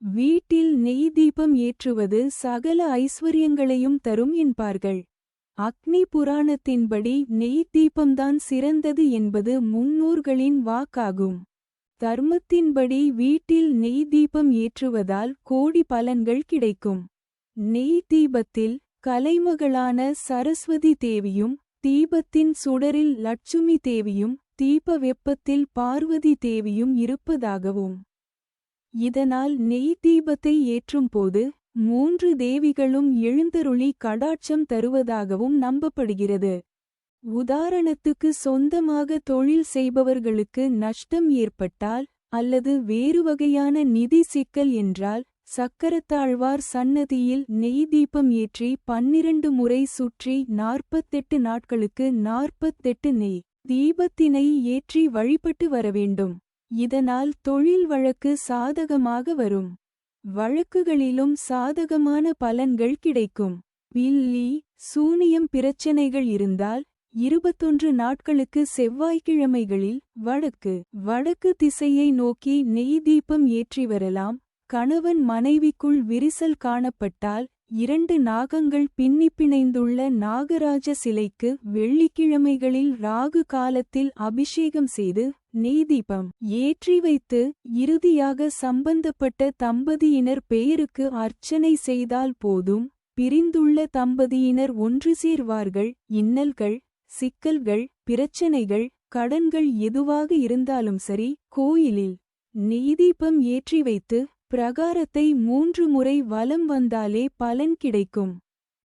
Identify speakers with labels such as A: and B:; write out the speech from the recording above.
A: வீட்டில் நெய் தீபம் ஏற்றுவது சகல ஐஸ்வர்யங்களையும் தரும் என்பார்கள். அக்னி புராணத்தின்படி நெய் தீபம்தான் சிறந்தது என்பது முன்னோர்களின் வாக்காகும். தர்மத்தின்படி வீட்டில் நெய் தீபம் ஏற்றுவதால் கோடி பலன்கள் கிடைக்கும். நெய் தீபத்தில் கலைமகளான சரஸ்வதி தேவியும் தீபத்தின் சுடரில் லட்சுமி தேவியும் தீப வெப்பத்தில் பார்வதி தேவியும் இருப்பதாகவும், இதனால் நெய் தீபத்தை ஏற்றும்போது 3 தேவிகளும் எழுந்தருளி கடாட்சம் தருவதாகவும் நம்பப்படுகிறது. உதாரணத்துக்கு சொந்தமாக தொழில் செய்பவர்களுக்கு நஷ்டம் ஏற்பட்டால் அல்லது வேறு வகையான நிதி சிக்கல் என்றால் சக்கரத்தாழ்வார் சன்னதியில் நெய் தீபம் ஏற்றி 12 முறை சுற்றி 48 நாட்களுக்கு 48 நெய் தீபத்தினை ஏற்றி வழிபட்டு வரவேண்டும். இதனால் தொழில் வழக்கு சாதகமாக வரும். வழக்குகளிலும் சாதகமான பலன்கள் கிடைக்கும். பில்லி சூனியம் பிரச்சனைகள் இருந்தால் 21 நாட்களுக்கு செவ்வாய்க்கிழமைகளில் வடக்கு திசையை நோக்கி நெய் தீபம் ஏற்றி வரலாம். கணவன் மனைவிக்குள் விரிசல் காணப்பட்டால் 2 நாகங்கள் பின்னிப்பிணைந்துள்ள நாகராஜ சிலைக்கு வெள்ளிக்கிழமைகளில் ராகு காலத்தில் அபிஷேகம் செய்து நெய் தீபம் ஏற்றி வைத்து இறுதியாக சம்பந்தப்பட்ட தம்பதியினர் பெயருக்கு அர்ச்சனை செய்தால் போதும். பிரிந்துள்ள தம்பதியினர் ஒன்று சேர்வார்கள். இன்னல்கள், சிக்கல்கள், பிரச்சனைகள், கடன்கள் எதுவாக இருந்தாலும் சரி, கோயிலில் நெய் தீபம் ஏற்றி வைத்து பிரகாரத்தை 3 முறை வலம் வந்தாலே பலன் கிடைக்கும்.